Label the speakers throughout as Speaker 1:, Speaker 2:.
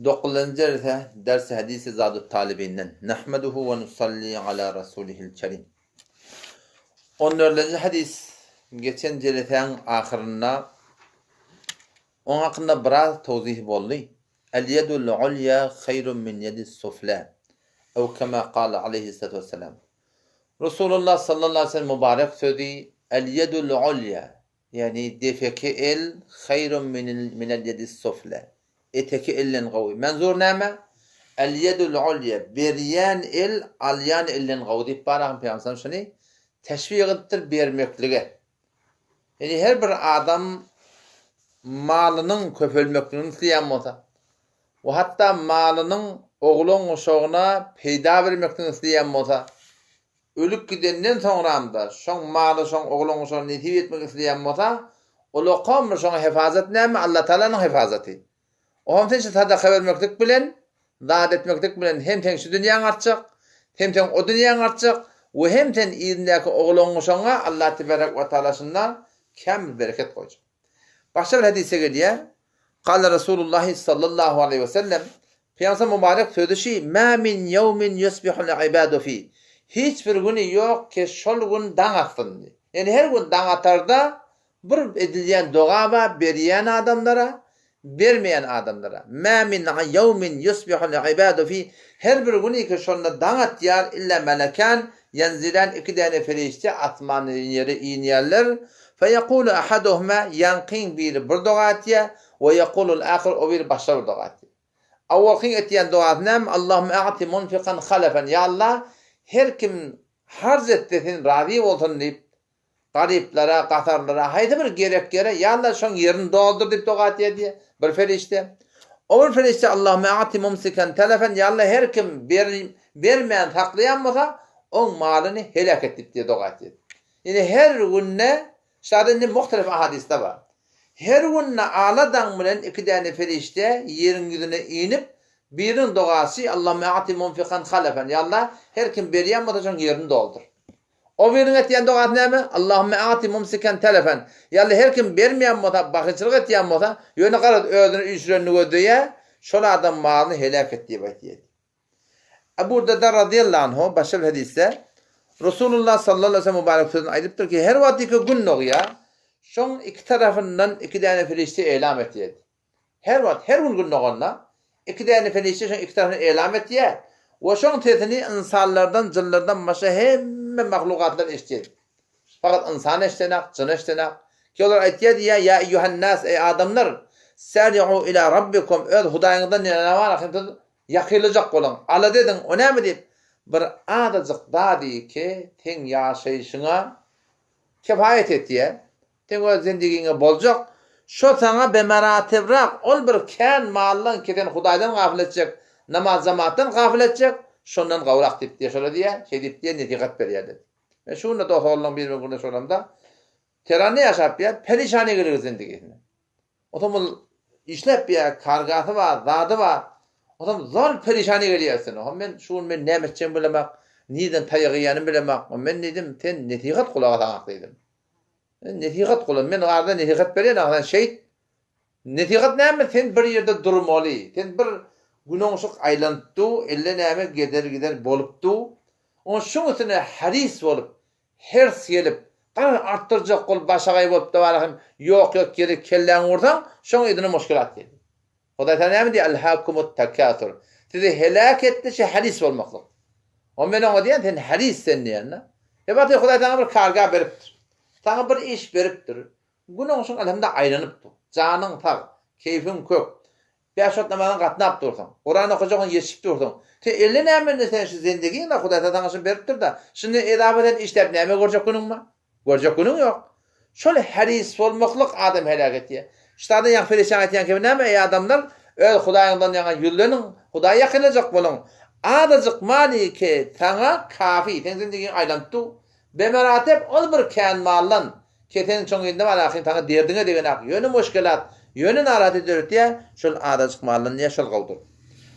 Speaker 1: 9. ders hadisi Zadut Talibinden. Nahmeduhu ve nusalli ala rasulihil kerim. 14. hadis. Geçen celetenin ahirinde onun hakkında biraz tevzih oldu. El yedul ulya hayrun min yedis sufla. Ev kema kâle aleyhissalatu vesselam. Resulullah sallallahu aleyhi ve sellem mübarek sözü el yedul ulya yani defeki el hayrun min yedis sufla. Eteki ellen qawi. Menzur näme? El yedul ulya beryan el alyan ellen qawi dip barağım Peygamber şunu teşvik ettir bermeklige. Yani her bir adam malının köpölmekliğini isteyen bolsa ve hatta malının oğlun uşağına peyda vermekliğini isteyen bolsa ölüp gidenden sonra da şoň maly şoň oğlun uşağına netip etmek isteyen bolsa olu qawm şoň hifazat näme? Allah Taala'nın hifazaty. O hem teşi sadaka vermeklik bilen, zat etmeklik bilen hem teň şu dünýäň artjak, hem teň o dünýäň artjak we hem teň ýerindäki oğlun uşaňa Allah tebarek we Taala'sından käm bereket goýjak. Başka hadise gelýär. Qala Resulullah sallallahu aleyhi ve sellem Peygamber mübarek söýdüşi: "Ma min yawmin yusbihul ibadu fi." Hiç bir günü yok ki şol gün daň atsın. Yani her gün daň atarda bir edilýän doga we berýän adamlara vermeyen adamlara. Ma min yawmin yusbihul ibadu fi. Her bir günü ki şonda daň atýar illa melekan yanzilan iki tane ferişte atmanyň ýere inýärler. Fe yekulu ahaduhuma yanqin bir doga atýar we yekulu al-ahir o bir başga bir doga atýar. Awwalky etýän doga näme? Allahumma a'ti munfiqan khalafan. Ya Allah her kim harz etdiň razi bolsun diýip gariplere, katarlara haydi bir gerek ya Allah şoň yerini doldur diýip doga atýar diýe. Bir ferişte. O bir ferişte Allahümme a'ti mumsikan telefen ya Allah her kim vermeyen taklayan bolsa on malını helak etip diye doga etdi. Yani her günne şadında muhtelif hadisler var. Her günne aladan bilen iki tane ferişte yerin yüzüne inip birinin dogası Allahümme a'ti mumfikan halafen ya Allah her kim berýän bolsa şoň yerini doldur. O birinin etýän doga näme? Allahümme a'ti mumsikan telefen. Ýa-li her kim bermeýän bolsa, bakyçylyk etýän bolsa, ýöne garad özüni üsrenini gödüýär, şol adam malyny helak etdi diýip aýtdy. Ebu Darda radıyallahu anhu başka hadiste Resulullah sallallahu aleyhi ve sellem mübarek sözüni aýdypdyr ki her wagtki gün nogya şoň iki tarafından iki tane ferişte elam etdi. Her wagt her gün noganda iki tane ferişte şoň iki tarafından elam etdi. O şoň tetini insanlardan, jinlerden başga hemme mahlukatlar eşitdi. Fakat insan eşitenak, jin eşitenak. Ki olar aýtýar ya eyyuhan nas ey adamlar sari'u ila rabbikum öz Hudaýyňyzdan näme ýakylajak bolan. Ala dedin o näme diýip bir adajyk dady ki teň ýaşaýyşyňa kefayet etýär. Teň öz zindigiňe boljak. Şo saňa bemaratibrak ol bir kän mallan keten Hudaýdan gafil etjek. Namaz zamatdan gafil etjek, şondan gawrak diýip diýşler diýe, şey diýip diýe netiqat berýärdi. Men şunu da soňlan bir günde soramda terane ýaşap ýa, perişany gelir zindigine. Otomul işlep ýa, kargasy bar, zady bar. Otom zor perişany gelýärsin. Men şunu men näme etjem bilemek, niden taýygyany bilemek. Men dedim, sen netiqat kulaga taňak dedim. Netiqat kula, men arda netiqat berýän adam şey. Netiqat näme? Sen bir ýerde durmaly. Sen bir günöňşük aýlandy, elle näme gider bolupdy. O şoň üstüne hadis bolup, hers gelip, gaýry artdyrjak bol başagay bolup da barahym, ýok geri kelläň urdan, şoň edine muşkilat geldi. Hudaý Taala näme diýär? El-hakumut takatur. Sizi helak etdi şu hadis bolmaklyk. O meni o diýen sen hadis sen diýen. Ebaty Hudaý Taala bir karga beripdir. Taňa bir iş beripdir. Günöňşük alhamda aýlanypdy. Janyň tag, keyfin kök. Beşat namadan gatnap dursan. Qur'an okujağın yetişip dursan. Te elle näme sen şu zindigiňde Hudaý Taala şunu beripdir da. Şunu edabeden işlep näme görjek günüň mi? Görjek günüň ýok. Şol hadis bolmaklyk adam helak etdi. Ştada ýa perişan etýän kim näme ey adamlar? Öz Hudaýyňdan ýaňa ýüzlenin Hudaýa ýakynajak bolan. Adajyk mani ki taňa kafi, sen zindigiň aýlandy. Bemaratib ol bir kän mallan keten çoň ýerde balaky taňa derdiňe degen ak. Ýöne muşkilat Yönün arat ediyor diye şol adacık malın niye şol kaldır.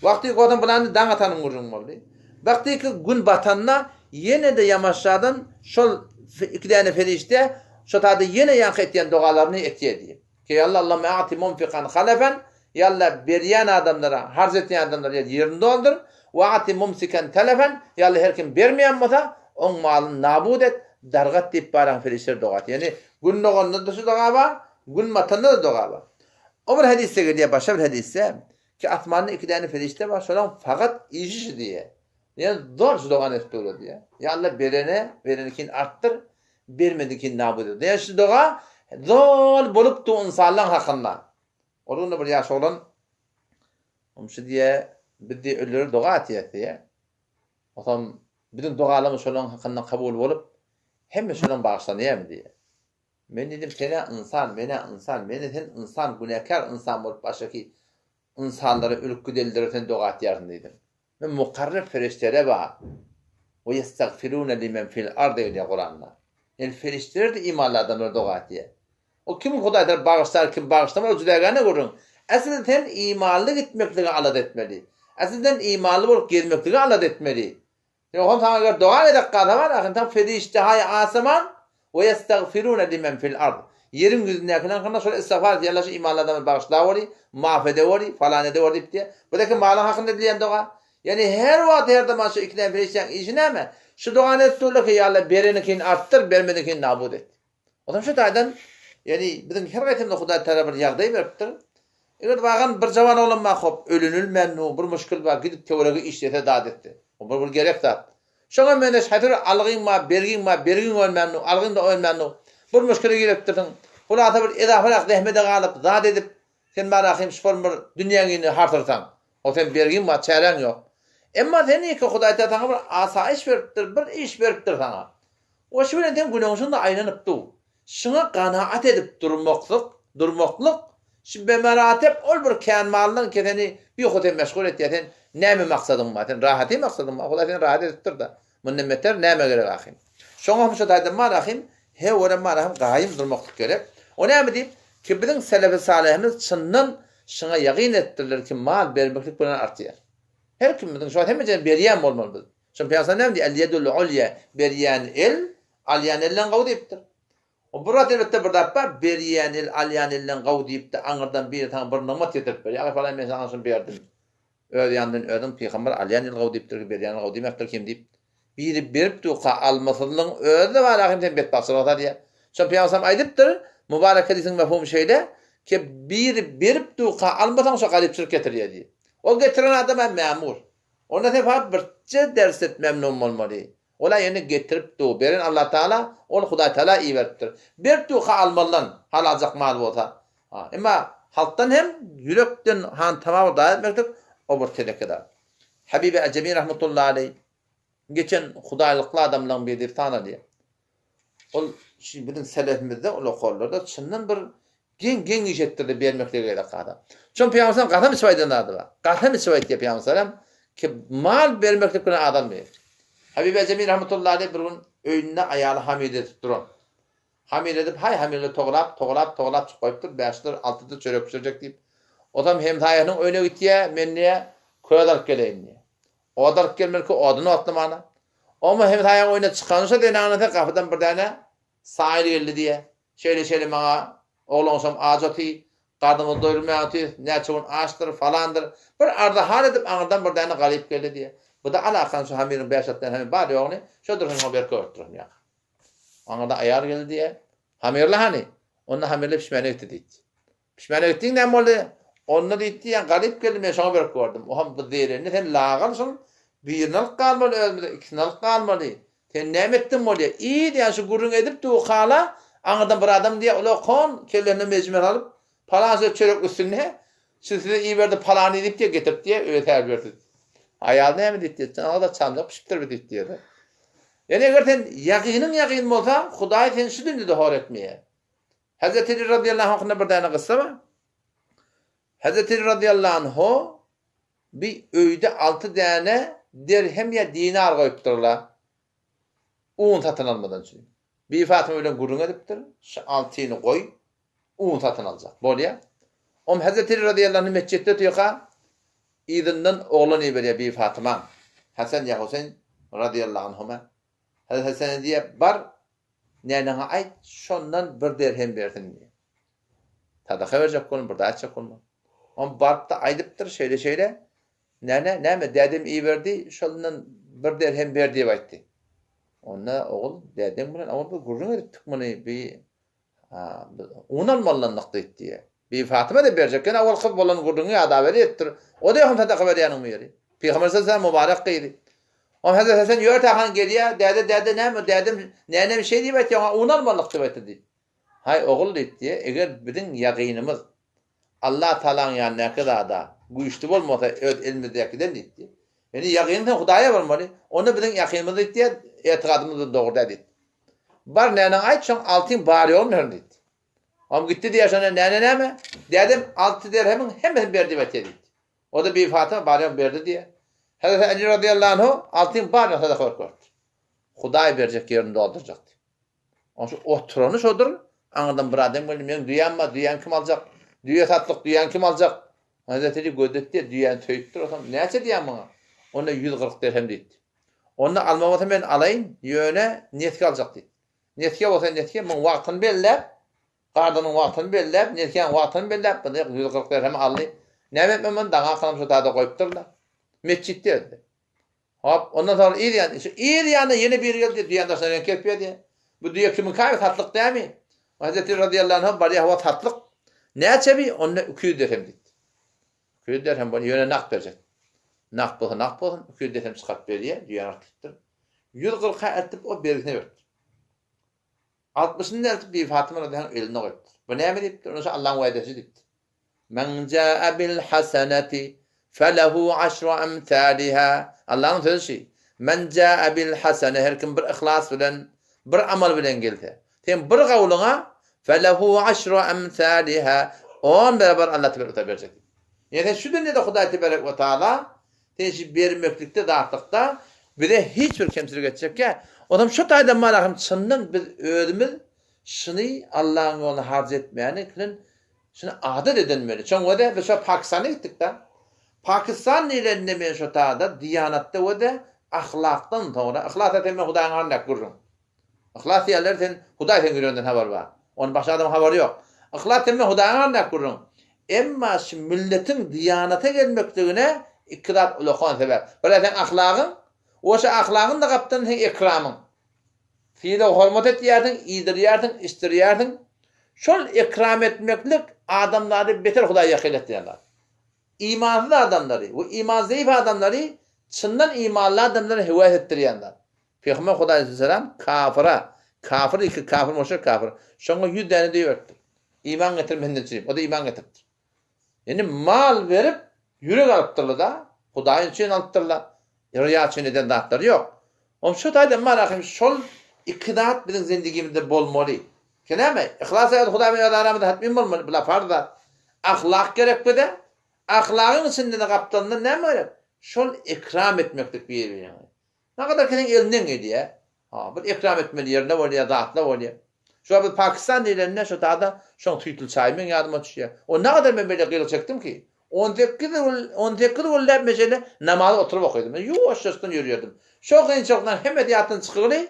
Speaker 1: Vakti kodun bulanı daň atanın gurjun boldy. Vakti ki gün batanna yine de yamaşadan şol iki tane ferişte şo tadı yine yank etýän dogalaryny etýär diye. Ki Allah Allah'ım a'ti munfiqan halafen yalla berýän adamlara, harz etýän adamlara yerini doldur. Wa ati mumsikan telefon, yalla her kim bermeýän bolsa, on malyny nabud et, dargat diýip baran ferişler dogat. Yani gün noganda da şu dogaba, gün matanda da dogaba. O bir hadisse geliyor, başka bir hadisse ki asmanyň iki tane ferişte var, şolan fakat işi diye. Yani zor dogan etdi diye. Ya Allah verenikin arttır, bermedikin nabud et. Ya şu doga zor bolup tu insanlaryň hakynda. Onu bir ýaş olan şu diye biddi ölleri doga atýar diye. Otam bizim dogalamy şolan hakynda kabul bolup hemme şolan bagşlanýar diye. Men dedim sene insan, meni sen insan, günahkar insan bolup başaki insanlara ölüp deldirten doga atýaryn dedim. Men mukarreb ferişlere ba. Ve yestagfiruna limen fil ardı diye Kur'an'da. Yani ferişteler de imanlı adamlar doga atýar. O kim Hudaýdan bağışlar, kim bağışlamar o jüdägäne görün. Aslında imanlı gitmekligi alat etmeli. Aslında imanlı bolup gelmekligi alat etmeli. Yani o zaman eger doga edek gada var, ahin tam ferişte hay asaman ve yestagfiruna limen fil ard. Yerin yüzündekinden kana şöyle istiğfar ediyor. Allah şu imanlı adamı bağışla vori, mağfede vori, falan ede vori diye. Buradaki malın hakkında diyen doga. Yani her vaat her zaman şu ikiden ferişten işine mi? Şu dogan ettiğiyle ki ya Allah berenikin arttır, bermedikin nabud et. O zaman şu taydan yani bizim her gaytimde Hudaý Teala bir ýagdaý beripdir. Eger bagan bir jawan olanma hop ölünülmennu bir müşkil bar gidip teorigi işlete dad etdi. O bir gerek zat. Şoňa mene şahyr algyňma, bergin ölmennu, algyň da ölmennu. Bir müşkile giripdirdin. Hulata bir edafarak dehmede galyp zat edip sen marahym şol bir dünýäňi hartyrsan. O sen berginma, çären ýok. Emma sen iki Hudaý Teala bir asaýyş beripdir, bir iş beripdir sana. O şu bilen sen günahsyň da aýlanypdy. Şuna kanaat edip durmaklyk, şu bemaratep ol bir känmalyň keteni bir hotem meşgul etýän näme maksadym bar? Sen rahaty maksadym bar. Hudaý sen rahat etdir da. Mundan beter näme gerek ahim? Şoňa şu taýdan bar ahim, he wara marahym gaýym durmaklyk gerek. O näme diýip ki biziň selefi salihimiz çyndan şuna ýagyn etdirler ki mal bermeklik bilen artýar. Her kim biziň şu hemme berýän bolmaly biz. Şu peýgamber näme diýdi? El-yedul ulya berýän el, alyan ellen gaw diýipdir. O burat elbette bir dappa berýänil alyanillen gaw diýip de aňyrdan bir taň bir nymat ýetirip berýär. Ýa falan men sana şunu berdim. Öýde ýandan öýdüm peýgamber alyanil gaw diýipdir, berýänil gaw diýmekdir kim diýip. Biri berip tuqa almasynyň öýde bar ahim sen bet baksyra diýär. Şu peýgamber aýdypdyr, mübarek hadisiň mefhum şeýle ki biri berip tuqa almasaň şo galyp şirket diýär. O getiren adam memur. Onda tefap birçe ders et memnun bolmaly. Ola yani getirip du beren Allah Taala ol Hudaý Taala iyi beripdir. Bir tuqa almalan halacak mal bolsa. Emma halktan hem yürekden han tamam da etmekdir o bir telekedar. Habibi Ecemi rahmetullahi aleyh geçen Hudaýlykly adamlaryň bir tane diye. Ol şimdi bizim selefimizde ol okullarda çyndan bir gen iş etdirdi bermekle gerek adam. Şol peýgamber gatam isbaýdan adı. Gatam isbaýt diýip peýgamber ki mal bermekle bilen adam ber. Habibi Ecemi rahmetullahi aleyh bir gün öýünde aýaly hamile edip duran. Hamile edip hay hamile toglap çıkyp goýupdyr. 5'ler 6'da çörek pişirecek diýip. Odam hem taýanyň öýüne gitdiýe, menne köýe alyp geleýin diýip. O alyp gelmerke oduny atlamana. Ama hem taýany öýüne çykanşa denäňe gapydan bir däne saýry geldi diýe. Şeýle maňa oglansam ajaty, gardymy doýurmaýaty, näçe açdyr falandyr. Bir arda hal edip aňyrdan bir däne galyp geldi diýe. Bu da alakan şu hamirin beşattan hemen bar ýogny, şodur haber köýtürüm ýa. Aňda aýar geldi diýe. Hamirle hani, onda hamirle pişmane etdi diýdi. Pişmane etdiň näme boldy? Onda diýdi ýa galyp geldi men şoňa haber gördüm. O ham bu diýerni sen lagalsyň, bir nal galmaly özmede, iki nal galmaly. Sen näme etdiň bolýa? İyi diýen şu gurrun edip tu kala, aňdan bir adam diýe ula kon kellerine mejmer alyp, palanca çörek üstüne, size iyi berdi palan edip diýe getirip diýe öýter berdi. Ayal näme diýdi? Sana da çamjak pişipdir bir diýdi. Yani eger sen ýagynyň bolsa, Hudaý sen şu dünýede hor etmeýär. Hazreti Ali radıyallahu anh'a bir däne gissa bar. Hazreti Ali radıyallahu anhu bir öýde 6 däne dirhem ýa dinar goýupdyrlar. Un satyn almadan üçin. Bir Fatyma bilen gurrun edipdir. Şu 6'yny goý, un satyn aljak. Bolýa. Hazreti Ali radıyallahu anhu mesçitde tüýka izinden oğlan iberiye bir Fatıma. Hasan ya Hüseyin radıyallahu anhuma. Hasan diye bar näneňe aýt şondan bir derhem berdin diye. Tada haberjak bolun bir daýatjak bolun. On barıp da aydıptır şöyle. Ne dedim iyi verdi, şolundan bir derhem verdi diye aytdı. Onda oğul dedim bilen ama bu gurrun edipdik bunu bir un almalanlık diye. Bir Fatıma da berjekken awal kıp bolan gurrunu adabeli ettir. O da yokum sadaka veriyanın mı yeri. Peygamber sallallahu mübarek kıydı. O Hazreti Hasan yört ahan geliyor. Dede ne mi? Dedim ne bir şey diyeyim ya un almalık dedi. Hay oğul diye. Eğer bizim yakınımız Allah Teala'nın yanına kadar da güçlü olmasa elimizdekiden diye. Yani yakınlık Hudaya varmalı. Onu bizim yakınımız diye etikadımızı doğru dedi. Bar nene aytsan altın bari olmuyor dedi. Am gitti diye sana ne mi? Dedim altı dirhemin hemen verdi dedi. O da bir Fatıma bari verdi diye. Hazreti Ali radıyallahu anh altın bari sadaka koydu. Huday verecek yerini dolduracaktı. Onun için oturanı şodur. Anladım bir adam benim duyan kim alacak? Dünya tatlık duyan kim alacak? Hazreti Ali gödetti duyan töyüttür o zaman. Neyse diyen bana? Ona 140 dirhem dedi. Onu almamata ben alayım yöne niyetki alacak dedi. Niyetki olsa niyetki men vaktini bellep qardanın vaktini bellep niyetki'nin vaktini bellep 140 dirhem alayım. Näme men dağa kanım şu tada koyuptırlar. Mescitte dedi. Hop ondan sonra İriyan'a yeni bir yıl dünyada sana kelpiyor diye. Bu dünya kimin kayı tatlık değil mi? Hazreti radıyallahu anh bari hava tatlık. Ne çebi? Onunla 200 dirhem dedi. 200 dirhem bana yöne nak verecek. Nak bulsun. 200 dirhem çıkart veriyor. Dünya artıktır. 140'a etip o belgesine verdi. 60'ını etip bir Fatıma radıyallahu anh eline koydu. Bu ne mi deyiptir? Ondan sonra Allah'ın vaidesi deyiptir. Men câe bil haseneti felehu aşru emthâliha. Allah'ın sözü şey. Men câe bil hasene her kim bir ihlas bilen, bir amal bilen geldi. Sen bir kavluna felehu aşru emthâliha. On beraber Allah tebarek verecek. Yani şu dünyada Huday tebarek ve Teala teşi vermeklikte de artık da bir de hiçbir kimselik edecek ki adam şu taydan malakım çından biz ödümüz şunu Allah'ın yoluna harc etmeyeni şunu adet edilmeli. Çünkü o da biz şu Pakistan'a gittik de Pakistan ilerinde men şu tayda diyanatta o da ahlaktan sonra ahlakta temin Huday'ın harnak kurun. Ahlak yerler sen Huday sen göründen haber var. Onun başka adam haberi yok. Ahlak temin Huday'ın harnak kurun. Emma şu milletin diyanata gelmekliğine ikrar ulukhan sebep. Böyle sen ahlakın o şu ahlakın da kaptan sen ikramın. Fiile hürmet etiyordun, iyidiriyordun, istiriyordun. Şol ikram etmeklik adamları beter Huday yakil ettiyorlar. İmansız adamları, bu iman zayıf adamları çından imanlı adamları hüvayet ettiriyorlar. Peygamber Huday aleyhisselam kafir iki kafir müşrik kafir. Şonga 100 tane diyordu. İman getirmenden çirip. O da iman getirdi. Yani mal verip yürek alıptırlı da Huday'ın için alıptırlar. Riya için eden dağıtları yok. Ama şu taydan malakım şol ikidat bizim zindegimizde bolmalı. Keneme? İhlas ayet Huday'ın aramında hatmin bolmalı. Bula farda. Ahlak gerek bir de. Ahlakın içinde de kaptanında ne mi? Şol ikram etmeklik bir yeri yani. Ne kadar kendin elinden gidiyor. Bir ikram etmeli yerine oluyor, dağıtla oluyor. Şu an Pakistan ilerine şu dağda şu an tüytül çayımın yardıma düşüyor. O ne kadar ben böyle kıyıl çektim ki? 18 yıl mesela namazı oturup okuyordum. Yuvaş yaştan yürüyordum. Şu kıyınçlıktan hem ediyatın çıkılı,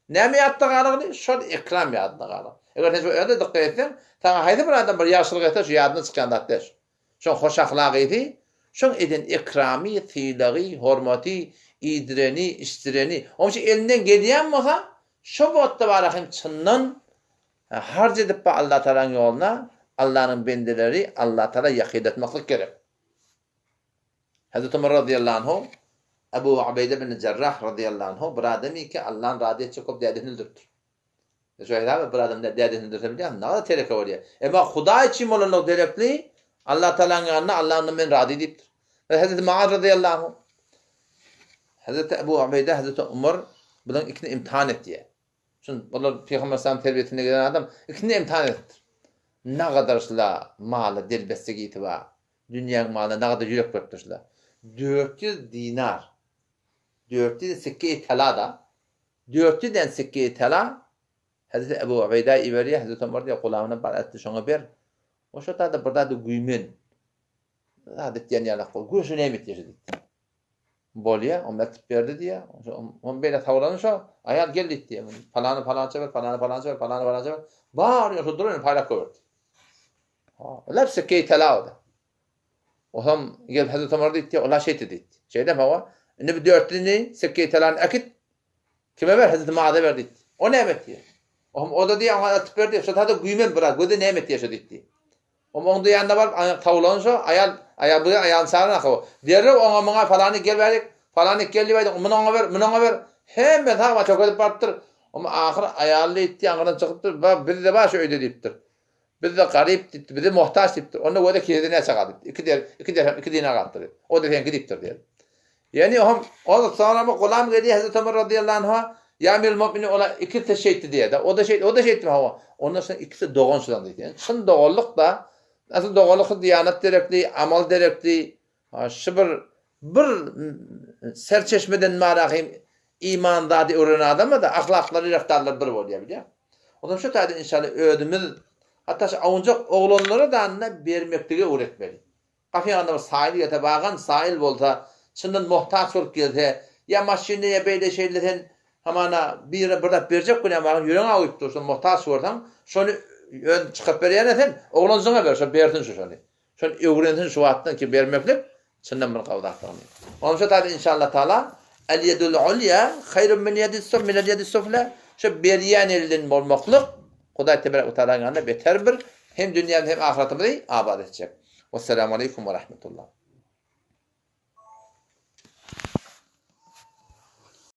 Speaker 1: ne mi yattı kalıqlı? Şu ikram yadına kalıqlı. Eğer sen öyle dikkat etsen, sana haydi bir adam bir yaşlılık etse şu yadına çıkan da der. Şu hoş ahlakıydı. Şu edin ikrami, tilagi, hürmeti, idireni, istireni. Onun için elinden geliyen masa şu botta barakım çından harc edip Allah Teala'nın yoluna Allah'ın bendeleri Allah Teala yakid etmeklik gerek. Hazreti Ömer radıyallahu anh Ebu Ubeyde bin Cerrah radıyallahu anh bir adamı ki Allah'ın radiyet çıkıp dedinildirdir. Şöyle abi bir adam dedinildirse biliyor musun? Ne kadar tereke var ya. Ama Huda için olan o terekli Allah Teala'nın yanına Allah'ın men radiyet ediptir. Hazreti Muaz radıyallahu anh Hazreti Ebu Ubeyde Hazreti Ömer bundan ikini imtihan etti. Çünkü onlar Peygamber sallallahu terbiyesine gelen adam ikini imtihan etti. Ne kadarla malı delbeste giydi var. Dünyanın malına ne kadar yürek bıraktılar. 400 dinar. 400 sikke-i tela da. 400'den sikke-i tela Hazreti Ebu Ubeyde iberiye Hazreti Ömer diye kulağına bar etti şuna bir. O şu da burada da güymen. Adet diyen yana kol. Gürüşü neymet yaşadı. Bolya, o mektup verdi diye. On böyle tavranış o. Ayar geldi diye. Falanı çever. Bağırıyor. Şu duruyor. Payla koyurdu. Hepsi key tela o da. Oham gel Hazreti Ömer dedi, ola şey dedi. Şeyde hava. Ne bir dörtlüğünü sekkeye talan akit. Kime ver? Hazreti Muaz'a verdi. O nimet diye. O da diye atıp verdi. Sonra da güymen bırak. Bu da nimet yaşadı dedi. Onun da yanında var tavlansa ayağın sağına akı. Diğeri ona bana falanı gel verdik. Falanı geldi verdik. Buna ver. Hemen tamam çok edip barttır. Ama ahir ayarlı etti. Yanından çıkıptır. Bir de baş öyle deyiptir. Bir de garip deyiptir. Bir de muhtaç deyiptir. Onu o da kedine çakadı. İki dine kattır. O da sen gidiptir diyor. Yani o sonra mı kolam geldi Hazreti Ömer radıyallahu anh ya emir müminin ola iki teşekkür diye de o da şey hava. Ondan sonra ikisi doğan sudan dedi. Yani şun doğalluk da nasıl doğalluk diyanet gerekli, amal gerekli. Şu bir serçeşmeden marahim iman dadi öğrenen adamı da ahlakları, raftarları bir oluyor biliyor. Ondan şu tadı inşallah ödümüz hatta avuncak oğlanlara da anla vermektige öğretmeli. Kafiyanda sahil yata bağan sahil bolsa şundan muhtaç olup gelse ya maşinne ya böyle şeylerden hamana bir burada verecek güne bağın yüreğine alıp dursun muhtaç olsan şunu ön çıkıp beriyenen oğlan sana verse bertin şu şunu. Şunu öğrensin şu attan ki vermeklik şundan bir kavdaqtan. Onun için tadı inşallah taala el yedul ulya hayrun min yedis sufla şu beriyen elin olmaklık Hudaý Tebaraka ve Teala'nın beter bir hem dünyada hem ahiretimizde abad edecek. Vesselamu aleyküm ve rahmetullah.